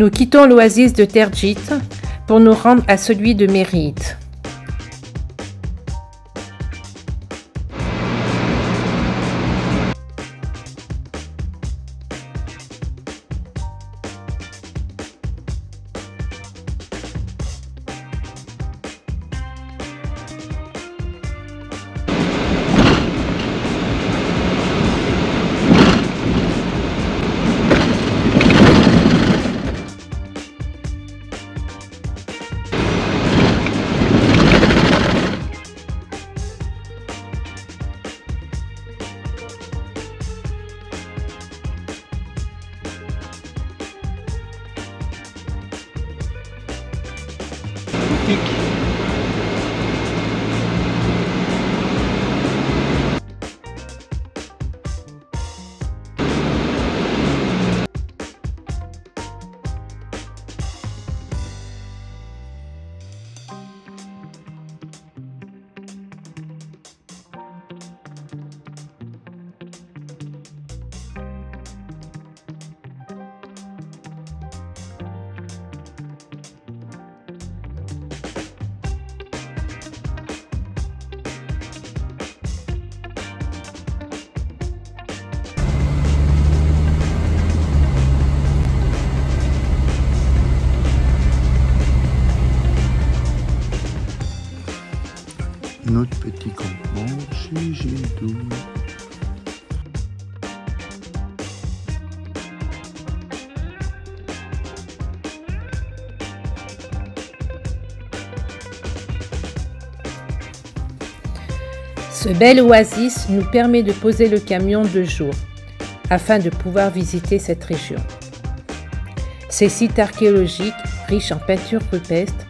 Nous quittons l'oasis de Terjit pour nous rendre à celui de Mérite. Notre petit campement chez G12. Ce bel oasis nous permet de poser le camion 2 jours afin de pouvoir visiter cette région. Ces sites archéologiques riches en peintures rupestres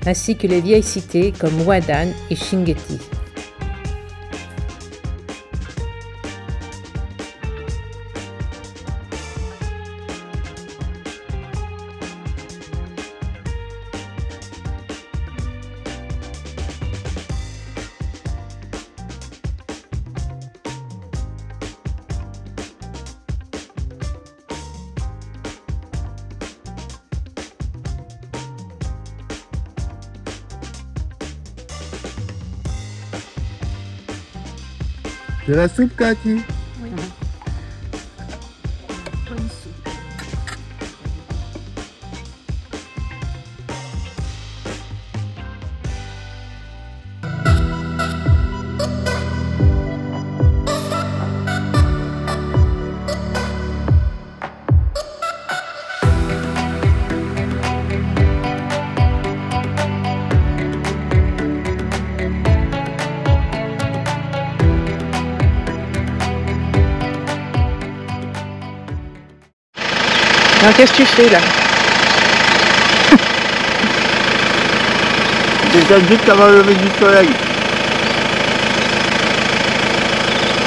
ainsi que les vieilles cités comme Ouadane et Chinguetti. De la soupe, Cathy? Oui. Bonne soupe. Alors, qu'est-ce que tu fais là? Déjà dit que ça va lever du soleil.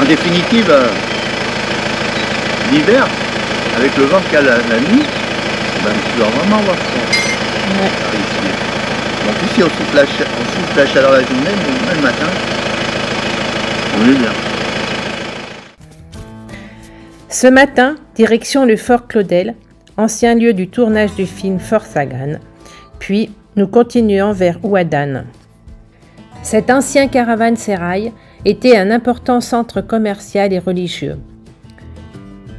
En définitive, l'hiver, avec le vent qu'il y a la nuit, ben, tu dois vraiment voir ça. Ouais. En plus, si on souffle la chaleur la journée, mais le matin, on est bien. Ce matin, direction le Fort Claudel, ancien lieu du tournage du film Fort Sagan, puis nous continuons vers Ouadane. Cet ancien caravansérail était un important centre commercial et religieux.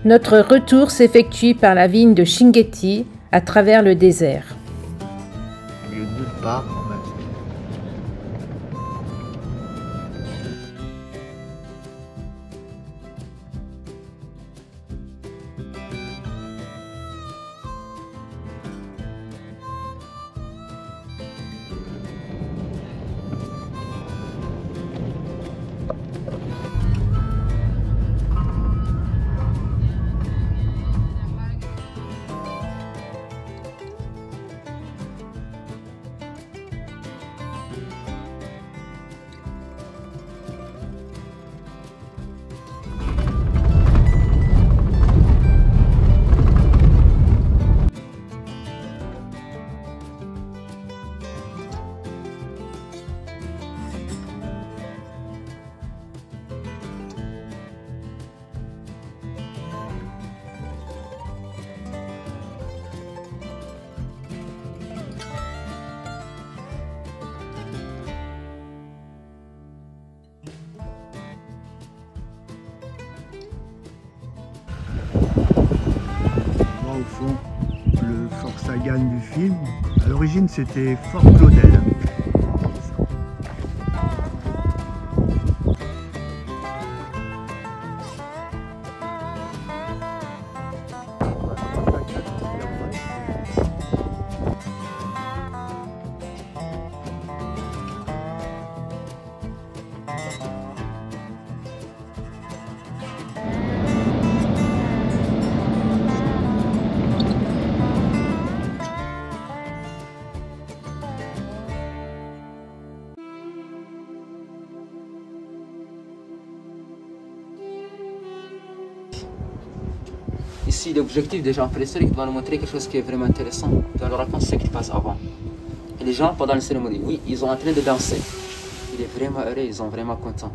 Notre retour s'effectue par la vigne de Chinguetti à travers le désert. Au lieu de nulle part, quand même. gagne du film. À l'origine, c'était Fort Claudel. Ici, l'objectif des gens préhistoriques doit nous montrer quelque chose qui est vraiment intéressant, doit nous raconter ce qui passe avant. Et les gens, pendant la cérémonie, oui, ils sont en train de danser. Il est vraiment heureux, ils sont vraiment contents.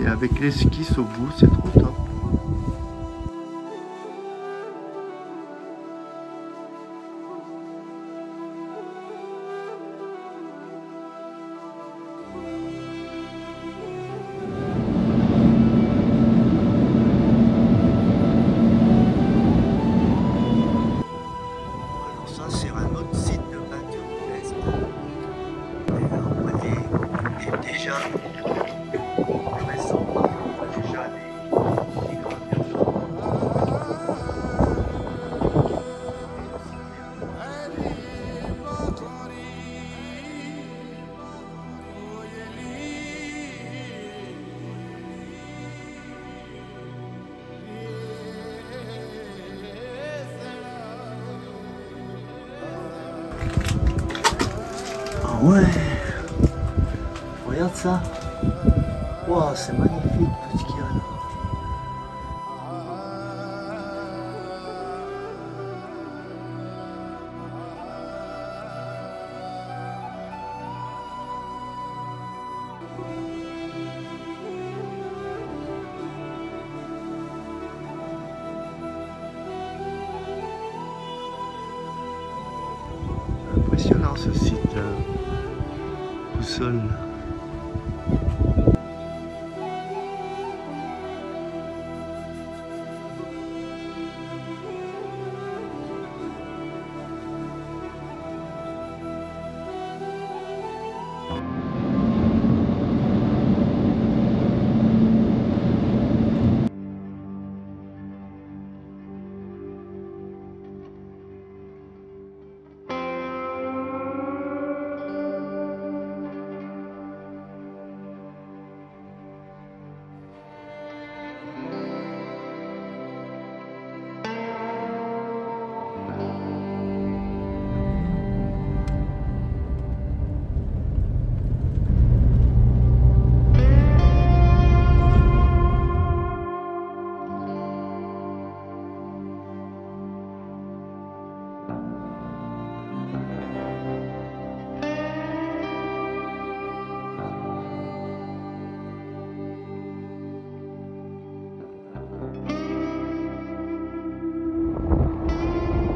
Et avec l'esquisse au bout, c'est trop top. C'est un autre site de peinture modeste. Et déjà présent, déjà les gravures. Ah ouais, regarde ça. Wow, c'est magnifique tout ce qu'il y a là. Impressionnant ce site tout seul.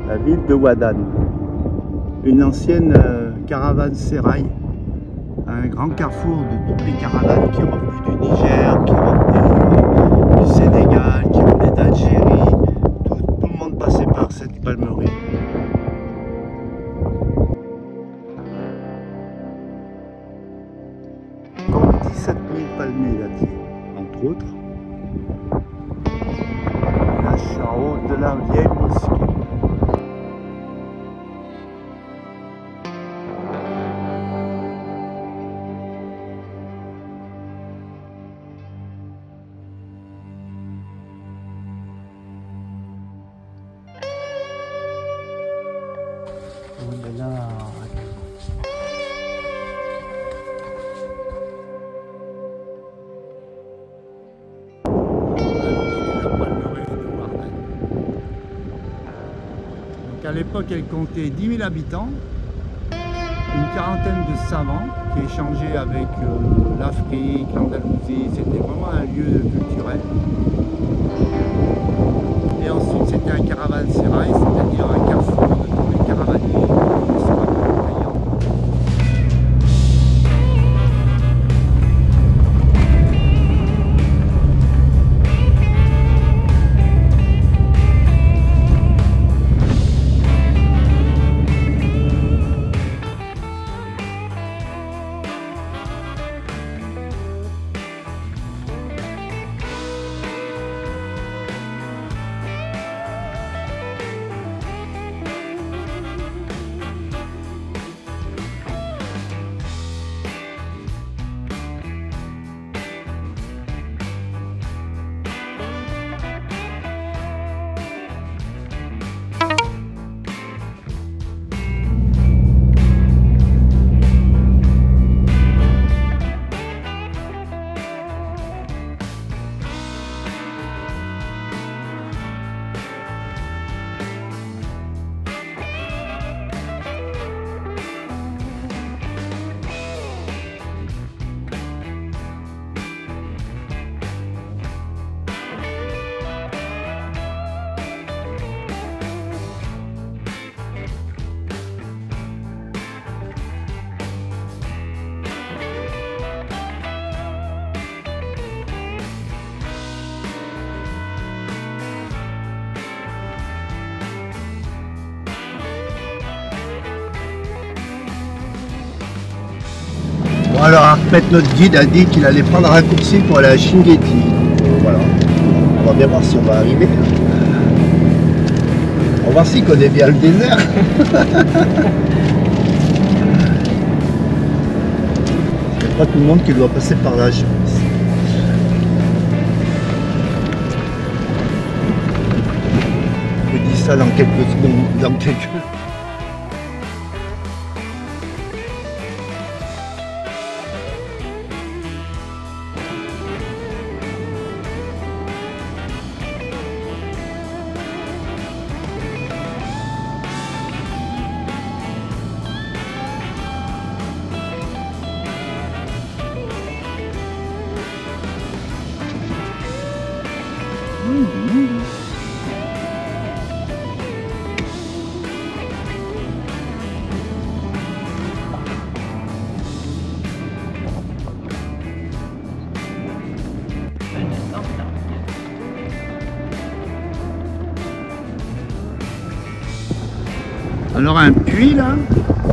La ville de Ouadane, une ancienne caravansérail, un grand carrefour de toutes les caravanes qui revenaient du Niger, qui revenaient du Sénégal, qui revenaient d'Algérie. Tout le monde passait par cette palmerie. Comme 17 000 palmiers là-dessus, entre autres. Là, je suis en haut de la vieille mosquée. On est là. Donc à l'époque, elle comptait 10 000 habitants, une quarantaine de savants qui échangeaient avec l'Afrique, l'Andalousie. C'était vraiment un lieu culturel. Et ensuite, c'était un caravansérail, c'est-à-dire un carrefour de tous les caravaniers. Bon, alors Ahmed, notre guide, a dit qu'il allait prendre un raccourci pour aller à Chinguetti. Voilà. On va bien voir si on va arriver. On va voir s'il connaît bien le désert. C'est pas tout le monde qui doit passer par là, je pense. Je vous dis ça dans quelques secondes, dans quelques... Alors un puits là,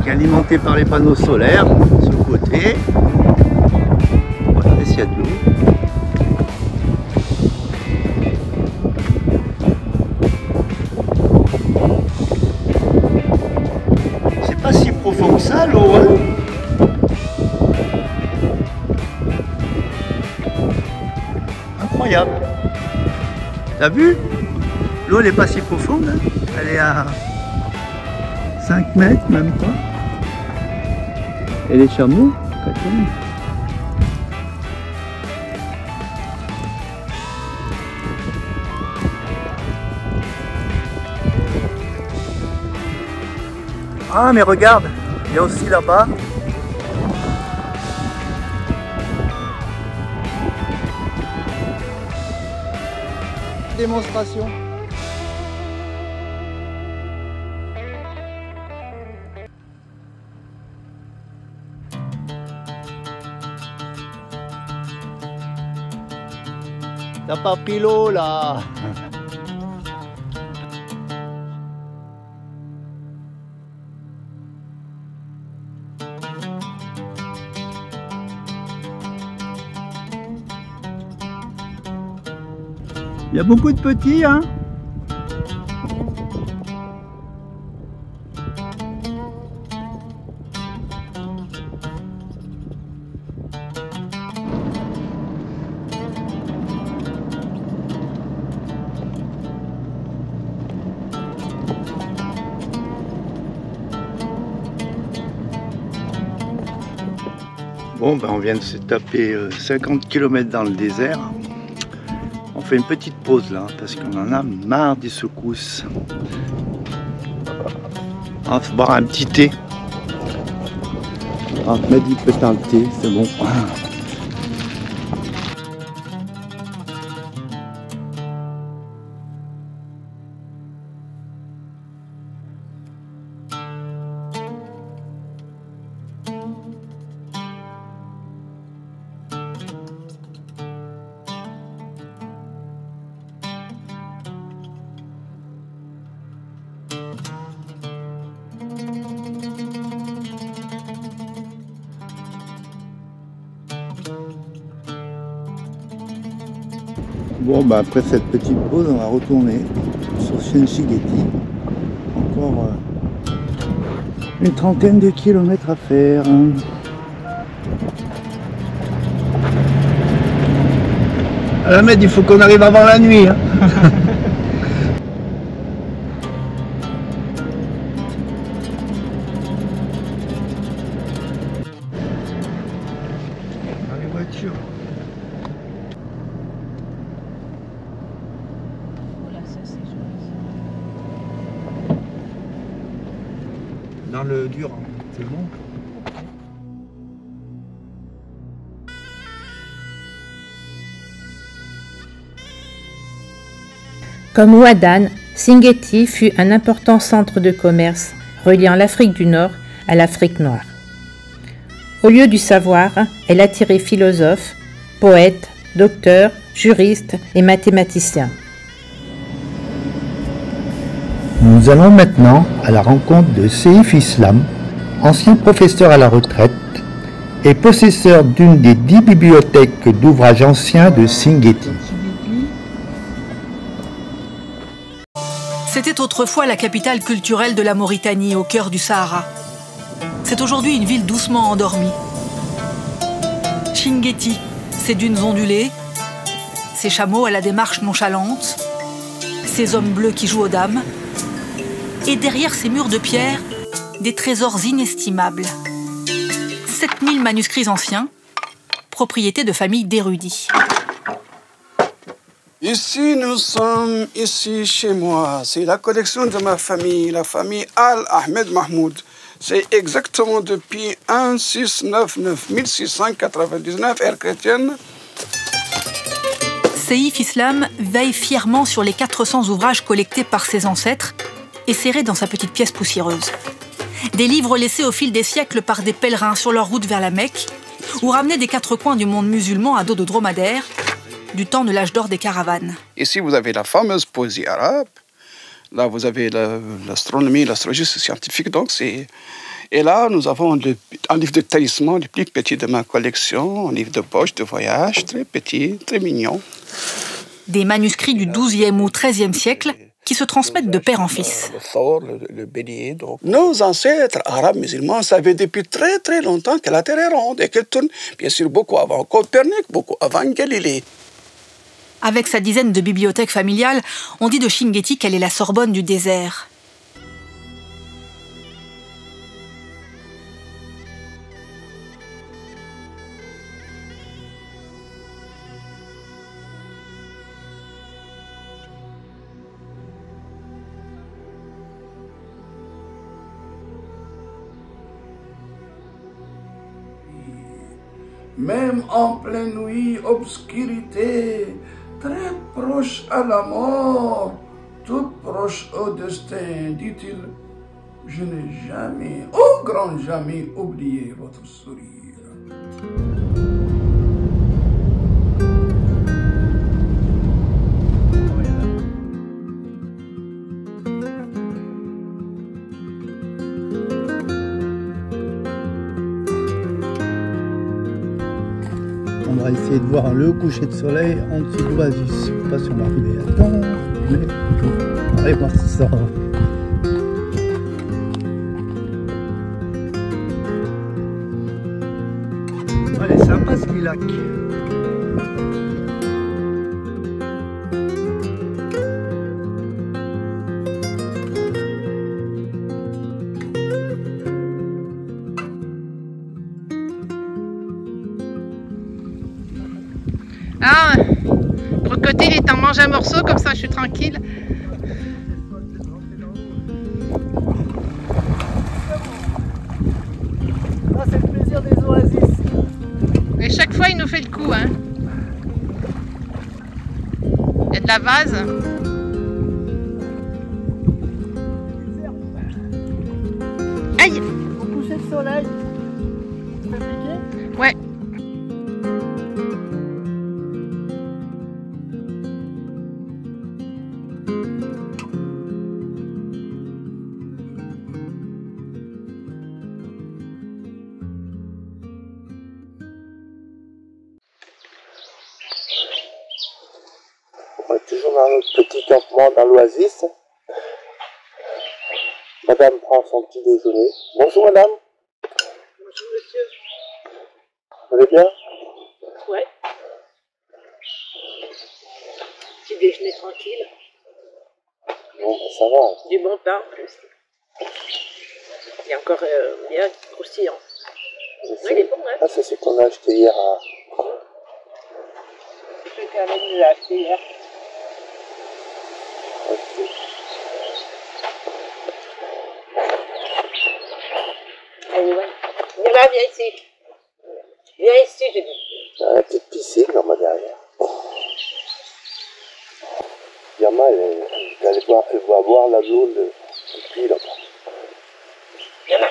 qui est alimenté par les panneaux solaires, sur le côté. Regardez s'il y a de l'eau. C'est pas si profond que ça l'eau, hein. Incroyable. T'as vu? L'eau elle est pas si profonde, hein. Elle est à 5 mètres même pas. Et les chameaux, ah mais regarde, il y a aussi là-bas démonstration. T'as pas pris l'eau là. Il y a beaucoup de petits, hein. Bon, ben on vient de se taper 50 km dans le désert. On fait une petite pause là, parce qu'on en a marre des secousses. On va boire un petit thé. On m'a dit peut-être un thé, c'est bon. Bon, bah après cette petite pause, on va retourner sur Chinguetti. Encore une trentaine de kilomètres à faire. Ahmed, il faut qu'on arrive avant la nuit. Hein. Dans les voitures. Dans le dur, c'est bon. Comme Ouadane, Chinguetti fut un important centre de commerce reliant l'Afrique du Nord à l'Afrique noire. Au lieu du savoir, elle attirait philosophes, poètes, docteurs, juristes et mathématiciens. Nous allons maintenant à la rencontre de Seif Islam, ancien professeur à la retraite, est possesseur d'une des 10 bibliothèques d'ouvrages anciens de Singeti. C'était autrefois la capitale culturelle de la Mauritanie, au cœur du Sahara. C'est aujourd'hui une ville doucement endormie. Singeti, ses dunes ondulées, ses chameaux à la démarche nonchalante, ses hommes bleus qui jouent aux dames, et derrière ces murs de pierre, des trésors inestimables. 7000 manuscrits anciens, propriété de familles d'érudits. Ici, nous sommes ici chez moi. C'est la collection de ma famille, la famille Al-Ahmed Mahmoud. C'est exactement depuis 1699 ère chrétienne. Seif Islam veille fièrement sur les 400 ouvrages collectés par ses ancêtres et serrés dans sa petite pièce poussiéreuse. Des livres laissés au fil des siècles par des pèlerins sur leur route vers la Mecque ou ramenés des quatre coins du monde musulman à dos de dromadaire, du temps de l'âge d'or des caravanes. Ici, vous avez la fameuse poésie arabe. Là, vous avez l'astronomie, l'astrologie scientifique. Donc, c'est... Et là, nous avons un livre de talisman, le plus petit de ma collection, un livre de poche, de voyage, très petit, très mignon. Des manuscrits du XIIe ou XIIIe siècle qui se transmettent de père en fils. Le thor, le bélier. Donc. Nos ancêtres arabes musulmans savaient depuis très très longtemps que la Terre est ronde et qu'elle tourne, bien sûr, beaucoup avant Copernic, beaucoup avant Galilée. Avec sa dizaine de bibliothèques familiales, on dit de Singeti qu'elle est la Sorbonne du désert. Même en pleine nuit, obscurité, très proche à la mort, tout proche au destin, dit-il, je n'ai jamais, au grand jamais, oublié votre sourire. On va essayer de voir le coucher de soleil en dessous de l'Oasis. Je ne sais pas si on va arriver à temps, mais on va aller voir ça. Ouais, c'est sympa ce lac. Ah, Crocodile, il t'en mange un morceau, comme ça je suis tranquille. Ah, c'est le plaisir des oasis. Et chaque fois, il nous fait le coup, hein. Il y a de la vase. Aïe! Au coucher de soleil, tu fais piquer? Ouais. On est toujours dans notre petit campement dans l'Oasis. Madame prend son petit déjeuner. Bonjour madame. Bonjour monsieur. Vous allez bien? Ouais. Petit déjeuner tranquille. Bon, ben ça va. Du bon pain en plus. Il est encore bien croustillant. Oui, il est bon, hein. Ah, ça c'est qu'on a acheté hier à... C'est ce qu'elle nous a acheté hier. Okay. Allez, ouais. Viens ici. Viens ici, je dis. Il y a une petite piscine là-bas derrière. Yama, elle va voir la zone de puits là-bas. Viens là.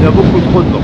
a beaucoup trop de vent.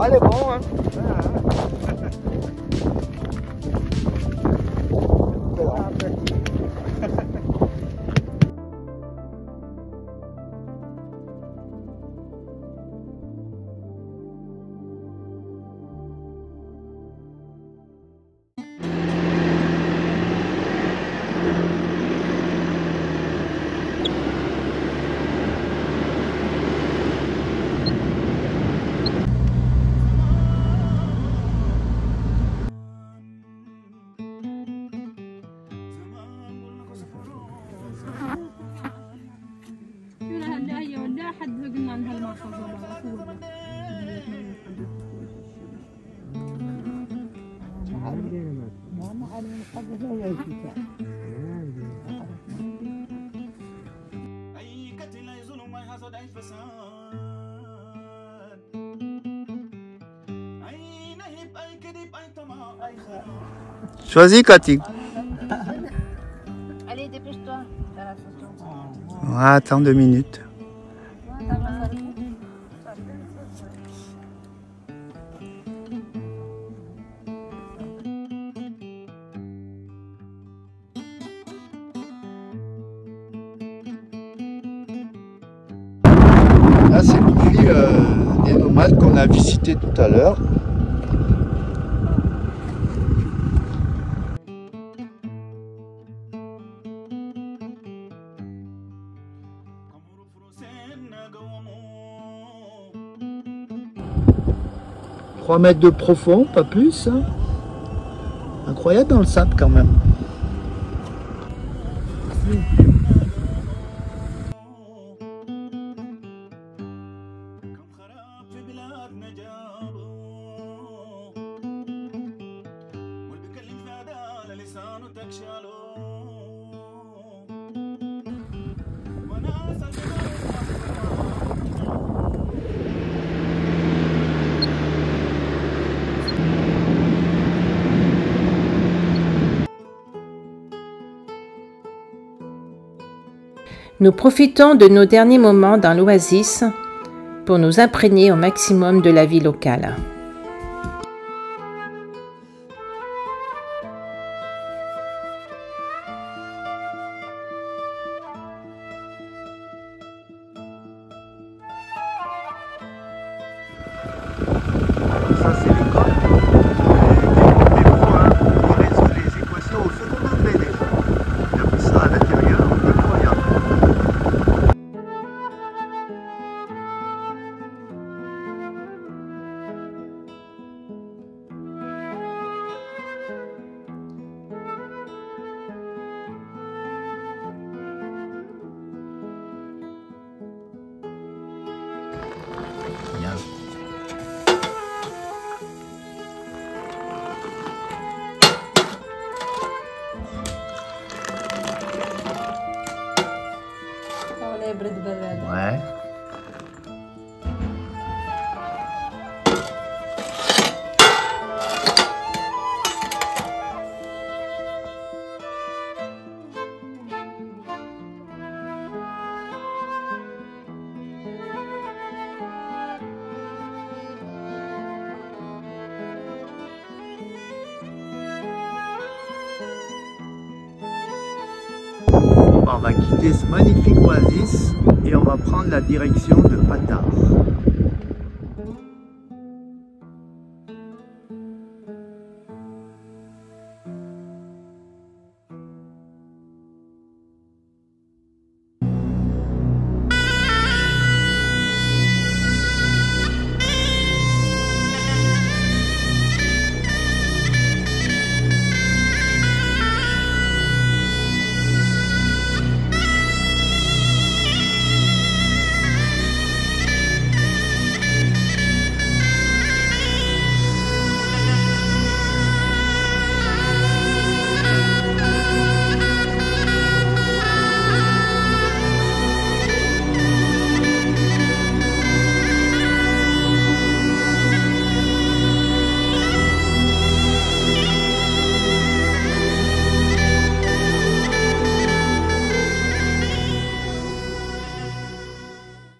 Allez, bon, hein. Choisis, Cathy. Allez, dépêche-toi. Attends 2 minutes. Là, c'est le puits des nomades qu'on a visité tout à l'heure. « 3 mètres de profond, pas plus. Hein. Incroyable dans le sable quand même. » Nous profitons de nos derniers moments dans l'oasis pour nous imprégner au maximum de la vie locale. Ça, c'est l'école. On résout les équations au second degré déjà. Il y a mis ça à l'intérieur, incroyable. On va quitter ce magnifique oasis et on va prendre la direction de Hattar.